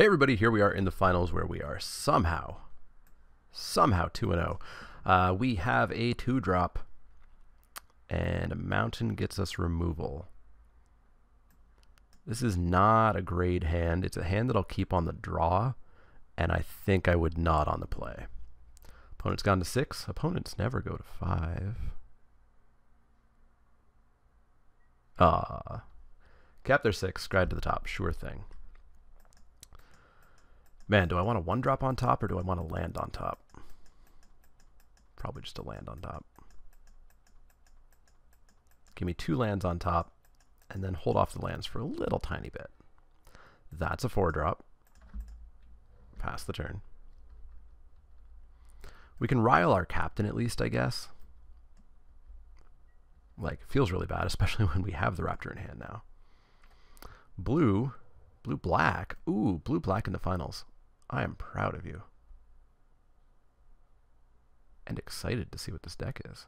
Hey everybody, here we are in the finals where we are somehow 2-0. We have a 2-drop, and a mountain gets us removal. This is not a great hand. It's a hand that I'll keep on the draw, and I think I would not on the play. Opponent's gone to 6. Opponents never go to 5. Cap their 6, scribe to the top. Sure thing. Man, do I want a 1-drop on top or do I want to land on top? Probably just a land on top. Give me 2 lands on top and then hold off the lands for a little tiny bit. That's a 4-drop. Pass the turn. We can rile our captain at least, I guess. Like, feels really bad, especially when we have the Raptor in hand now. Blue, black. Ooh, blue, black in the finals. I am proud of you. And excited to see what this deck is.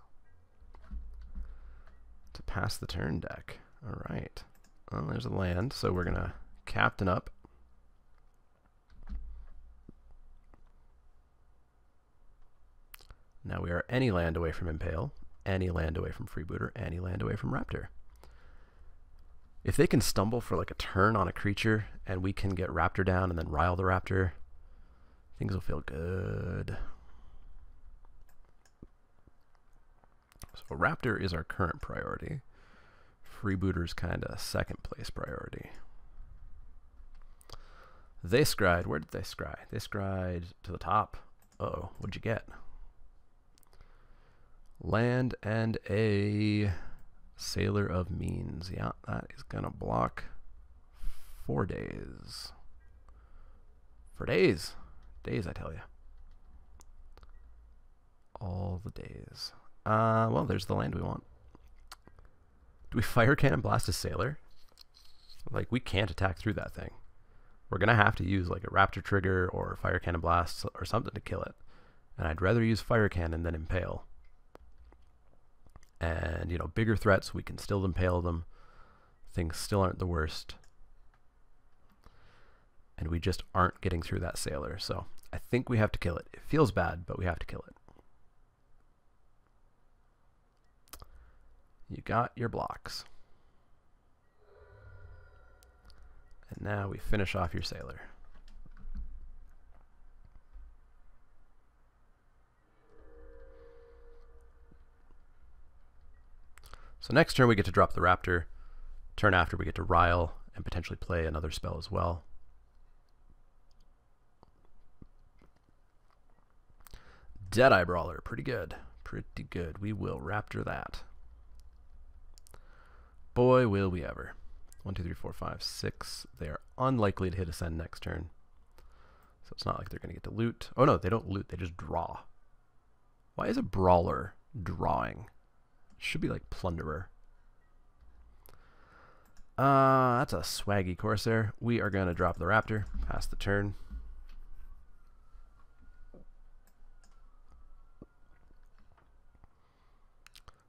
To pass the turn deck. Alright. Well, there's a land, so we're going to captain up. Now we are any land away from Impale, any land away from Freebooter, any land away from Raptor. If they can stumble for like a turn on a creature and we can get Raptor down and then rile the Raptor, things will feel good. So Raptor is our current priority. Freebooter's kind of second place priority. They scried. Where did they scry? They scried to the top. Uh-oh, what'd you get? Land and a Sailor of Means. Yeah, that is going to block 4 days. For days. Days, I tell you. All the days. Well, there's the land we want. Do we Fire Cannon Blast a Sailor? Like, we can't attack through that thing. We're going to have to use, like, a Raptor Trigger or Fire Cannon Blast or something to kill it. And I'd rather use Fire Cannon than Impale. And, you know, bigger threats, we can still impale them. Things still aren't the worst. And we just aren't getting through that Sailor. So I think we have to kill it. It feels bad, but we have to kill it. You got your blocks. And now we finish off your Sailor. So next turn we get to drop the Raptor. Turn after we get to rile and potentially play another spell as well. Deadeye Brawler, pretty good. Pretty good. We will Raptor that. Boy, will we ever. 1, 2, 3, 4, 5, 6. They are unlikely to hit Ascend next turn. So it's not like they're going to get to loot. Oh no, they don't loot, they just draw. Why is a Brawler drawing? Should be like Plunderer. That's a swaggy Corsair. We are going to drop the Raptor. Pass the turn.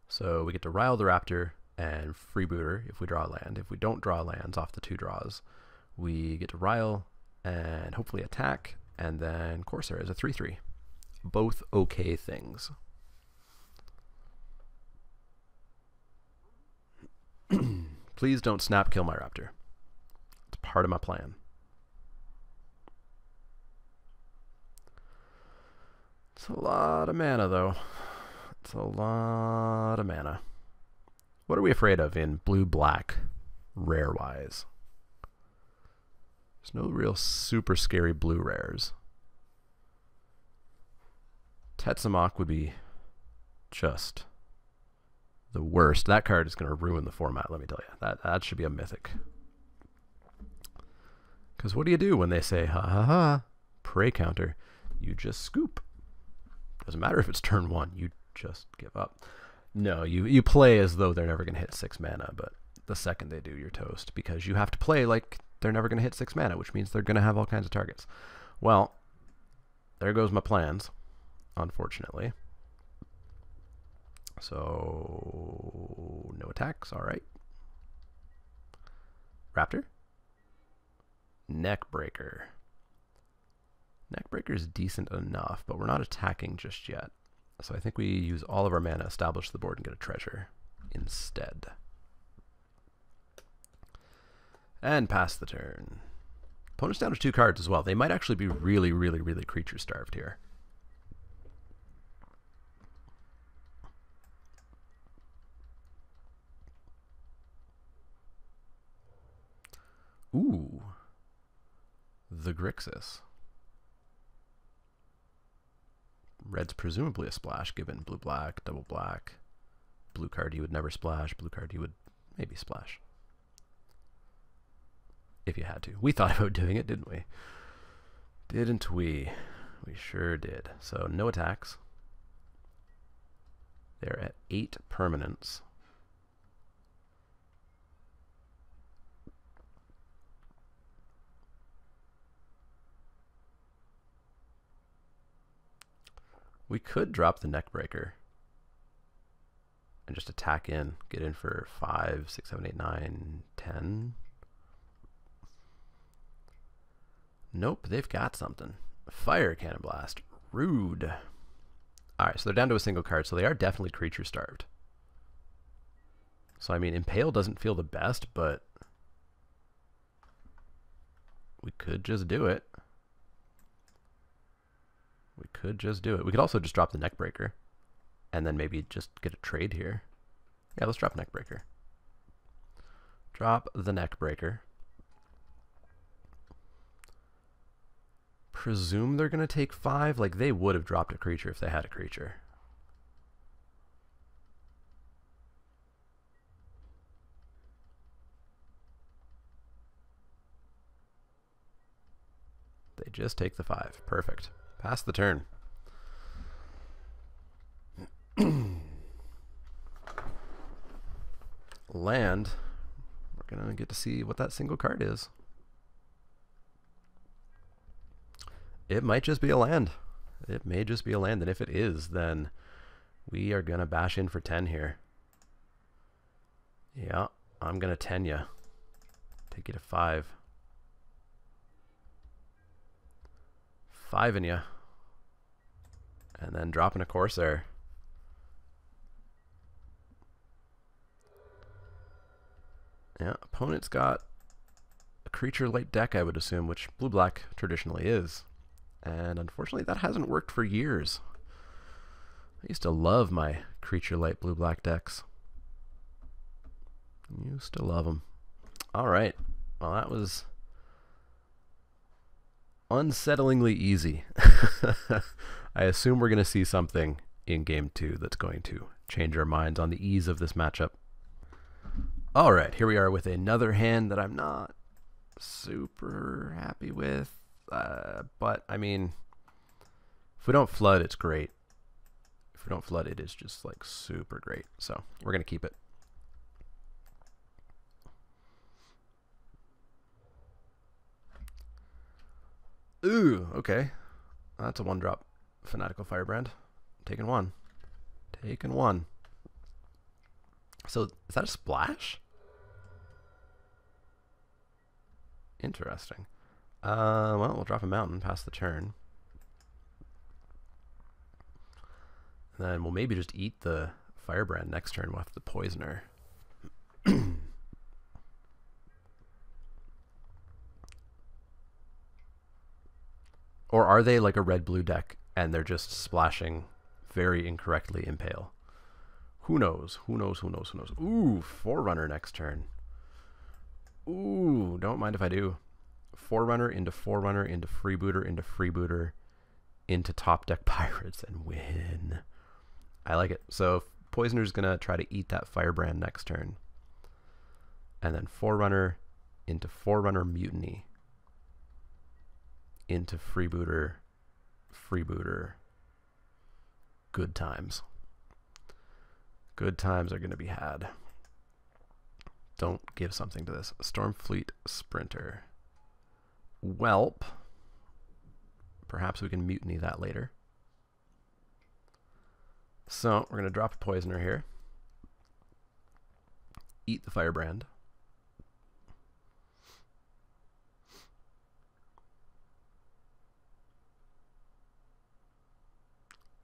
So we get to rile the Raptor and Freebooter if we draw a land. If we don't draw lands off the 2 draws, we get to rile and hopefully attack, and then Corsair is a 3/3. Both okay things. Please don't snap kill my Raptor. It's part of my plan. It's a lot of mana, though. It's a lot of mana. What are we afraid of in blue-black, rare-wise? There's no real super scary blue rares. Tetsamok would be just the worst. That card is going to ruin the format, let me tell you. That should be a mythic. Because what do you do when they say, ha ha ha, prey counter? You just scoop. Doesn't matter if it's turn 1, you just give up. No, you play as though they're never going to hit 6 mana, but the second they do, you're toast. Because you have to play like they're never going to hit 6 mana, which means they're going to have all kinds of targets. Well, there goes my plans, unfortunately. So, no attacks, alright. Raptor. Neckbreaker. Neckbreaker is decent enough, but we're not attacking just yet. So I think we use all of our mana, establish the board, and get a treasure instead. And pass the turn. Opponent's down to 2 cards as well. They might actually be really, really, really creature starved here. Ooh. The Grixis. Red's presumably a splash, given blue-black, double-black. Blue card you would never splash. Blue card you would maybe splash. If you had to. We thought about doing it, didn't we? Didn't we? We sure did. So no attacks. They're at 8 permanents. We could drop the Neckbreaker and just attack in, get in for 5, 6, 7, 8, 9, 10. Nope, they've got something. Fire Cannon Blast. Rude. Alright, so they're down to a single card, so they are definitely creature starved. So, I mean, Impale doesn't feel the best, but we could just do it. We could just do it. We could also just drop the Neckbreaker and then maybe just get a trade here. Yeah, let's drop Neckbreaker. Drop the Neckbreaker. Presume they're going to take 5. Like, they would have dropped a creature if they had a creature. They just take the 5. Perfect. Pass the turn. Land. We're going to get to see what that single card is. It might just be a land. It may just be a land, and if it is, then we are going to bash in for 10 here. Yeah, I'm going to 10 you. Take you to 5. 5 in you. And then dropping a Corsair. Yeah, opponent's got a creature light deck, I would assume, which blue-black traditionally is. And unfortunately, that hasn't worked for years. I used to love my creature light blue-black decks. Used to love them. All right. Well, that was unsettlingly easy. I assume we're going to see something in Game 2 that's going to change our minds on the ease of this matchup. All right, here we are with another hand that I'm not super happy with. But, I mean, if we don't flood, it's great. If we don't flood, it is just, like, super great. So, we're going to keep it. Ooh, okay. That's a 1-drop Fanatical Firebrand. Taking 1. Taking 1. So, is that a splash? Interesting. Well, we'll drop a mountain, pass the turn. And then we'll maybe just eat the Firebrand next turn with the Poisoner. Or are they like a red-blue deck and they're just splashing very incorrectly Impale? Who knows? Who knows? Who knows? Who knows? Ooh, Forerunner next turn. Ooh, don't mind if I do. Forerunner into Forerunner into Freebooter into Top Deck Pirates and win. I like it. So Poisoner's going to try to eat that Firebrand next turn. And then Forerunner into Forerunner Mutiny into Freebooter. Good times. Good times are going to be had. Don't give something to this. Stormfleet Sprinter. Welp. Perhaps we can mutiny that later. So we're going to drop a Poisoner here. Eat the Firebrand.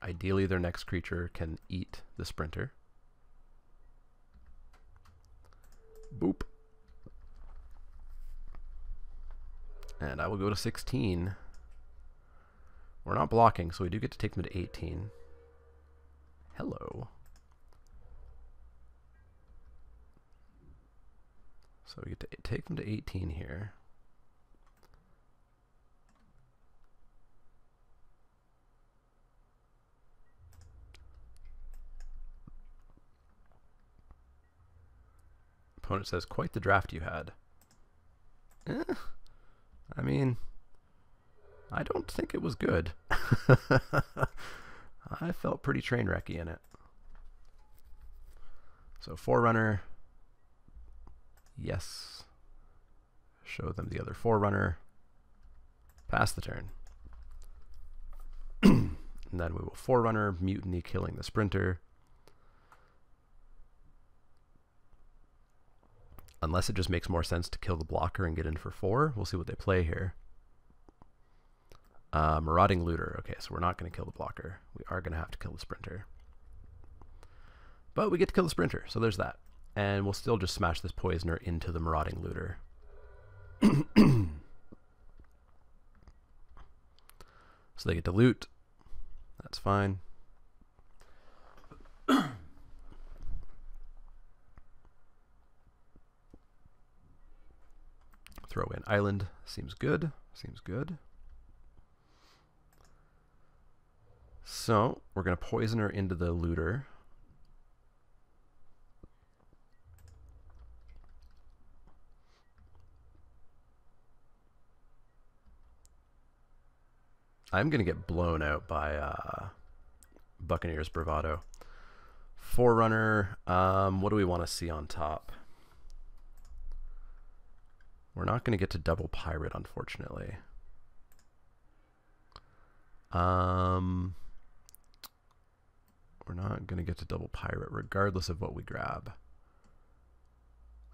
Ideally, their next creature can eat the Sprinter. Boop. And I will go to 16. We're not blocking, so we do get to take them to 18. Hello. So we get to take them to 18 here. Opponent says, quite the draft you had. I mean, I don't think it was good. I felt pretty train wrecky in it. So Forerunner. Yes. Show them the other Forerunner. Pass the turn. And then we will Forerunner, Mutiny, killing the Sprinter. Unless it just makes more sense to kill the blocker and get in for 4. We'll see what they play here. Marauding Looter. Okay, so we're not going to kill the blocker. We are going to have to kill the Sprinter. But we get to kill the Sprinter, so there's that. And we'll still just smash this Poisoner into the Marauding Looter. So they get to loot. That's fine. Throw in Island. Seems good. Seems good. So we're going to Poisoner into the Looter. I'm going to get blown out by Buccaneers Bravado. Forerunner, what do we want to see on top? We're not going to get to double Pirate, unfortunately. We're not going to get to double Pirate, regardless of what we grab.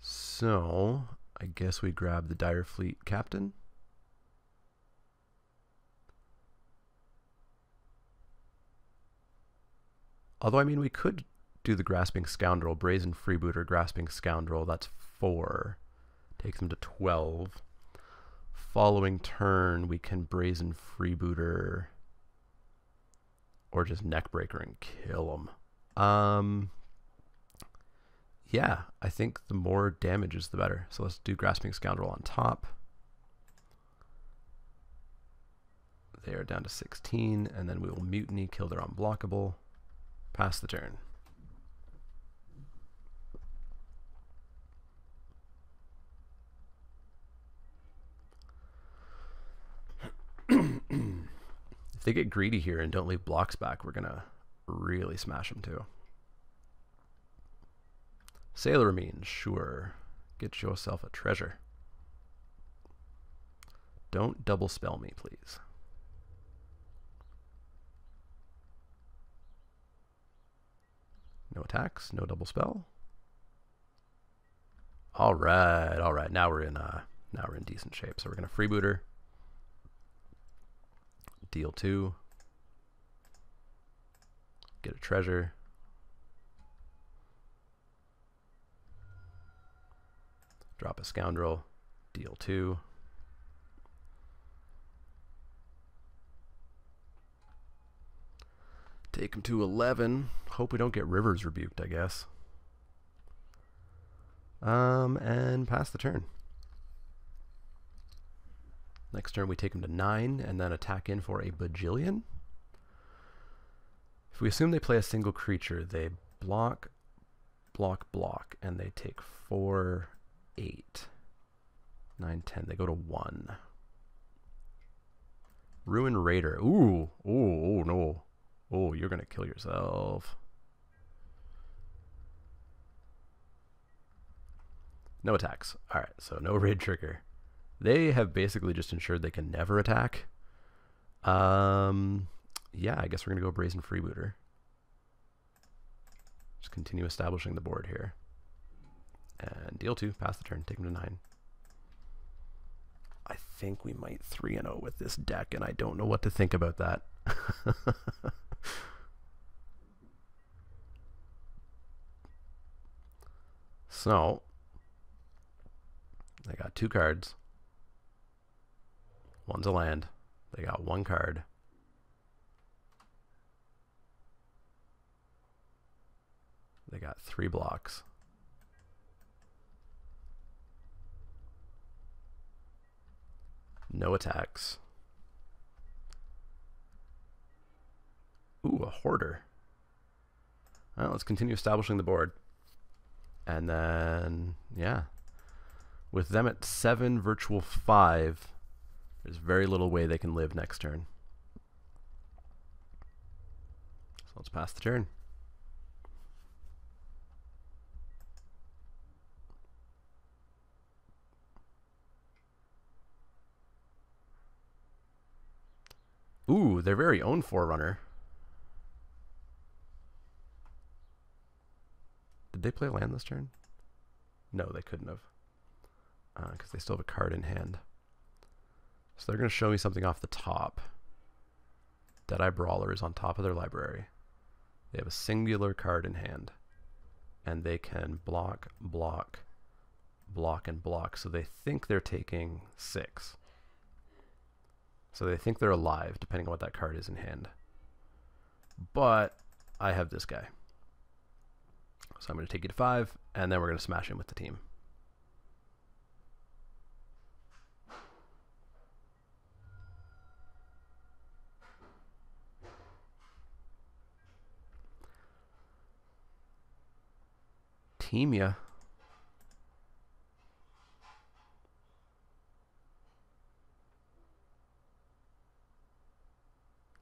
So, I guess we grab the Dire Fleet Captain. Although, I mean, we could do the Grasping Scoundrel, Brazen Freebooter, Grasping Scoundrel. That's 4. Takes them to 12. Following turn, we can Brazen Freebooter or just Neckbreaker and kill them. Yeah, I think the more damage is the better. So let's do Grasping Scoundrel on top. They are down to 16, and then we will Mutiny, kill their unblockable. Pass the turn. If they get greedy here and don't leave blocks back, we're going to really smash them too. Sailor Mean, sure. Get yourself a treasure. Don't double spell me, please. No attacks, no double spell. All right, all right. Now we're in decent shape. So we're gonna Freebooter, deal 2, get a treasure, drop a Scoundrel, deal 2. Take him to 11. Hope we don't get Rivers rebuked, I guess. And pass the turn. Next turn we take him to 9 and then attack in for a bajillion. If we assume they play a single creature, they block, block, block, and they take 4, 8, 9, 10. They go to 1. Ruin Raider. Ooh, oh no. Oh, you're going to kill yourself. No attacks. All right, so no raid trigger. They have basically just ensured they can never attack. Yeah, I guess we're going to go Brazen Freebooter. Just continue establishing the board here. And deal 2, pass the turn, take them to 9. I think we might 3-0 with this deck, and I don't know what to think about that. So they got 2 cards. One's a land. They got 1 card. They got 3 blocks. No attacks. Ooh, a hoarder. Well, let's continue establishing the board. And then, yeah. With them at 7, virtual 5, there's very little way they can live next turn. So let's pass the turn. Ooh, their very own Forerunner. Did they play land this turn? No, they couldn't have. Because they still have a card in hand. So they're going to show me something off the top. Deadeye Brawler is on top of their library. They have a singular card in hand. And they can block, block, block, and block. So they think they're taking 6. So they think they're alive, depending on what that card is in hand. But I have this guy. So I'm going to take you to 5, and then we're going to smash him with the team. Team ya.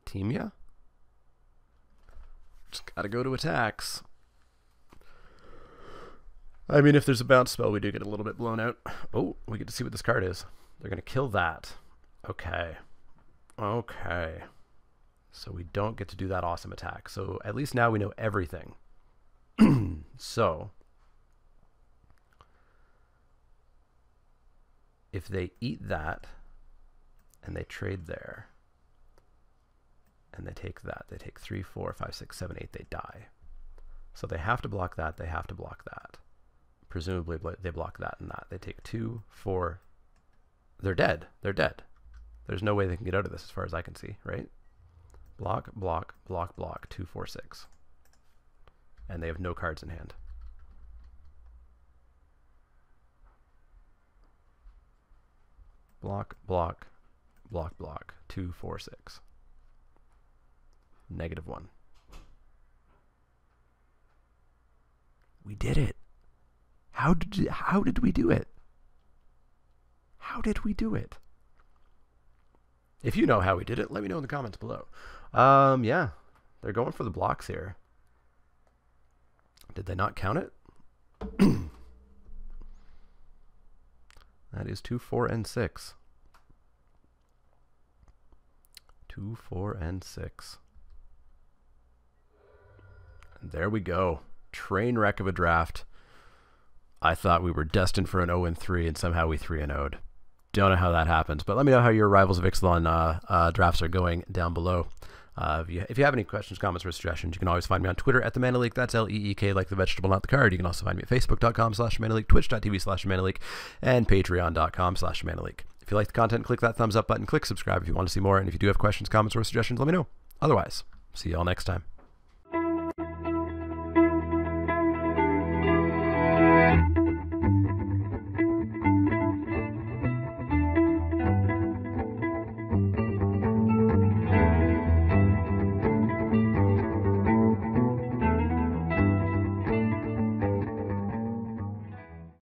Team ya? Just gotta go to attacks. I mean, if there's a bounce spell, we do get a little bit blown out. Oh, we get to see what this card is. They're going to kill that. Okay. Okay. So we don't get to do that awesome attack. So at least now we know everything. So if they eat that and they trade there and they take that, they take 3, 4, 5, 6, 7, 8, they die. So they have to block that, they have to block that. Presumably they block that and that. They take 2, 4. They're dead. They're dead. There's no way they can get out of this as far as I can see, right? Block, block, block, block, 2, 4, 6. And they have no cards in hand. Block, block, block, block, 2, 4, 6. -1. We did it. How did we do it? How did we do it? If you know how we did it, let me know in the comments below. Yeah, they're going for the blocks here. Did they not count it? That is 2, 4, and 6. 2, 4, and 6. And there we go. Train wreck of a draft. I thought we were destined for an 0-3, and somehow we 3-0'd. Don't know how that happens, but let me know how your Rivals of Ixalan drafts are going down below. If you have any questions, comments, or suggestions, you can always find me on Twitter at the Mana Leek. That's L-E-E-K, like the vegetable, not the card. You can also find me at facebook.com/ManaLeek, twitch.tv/ManaLeek, and patreon.com/ManaLeek. If you like the content, click that thumbs up button, click subscribe if you want to see more, and if you do have questions, comments, or suggestions, let me know. Otherwise, see you all next time.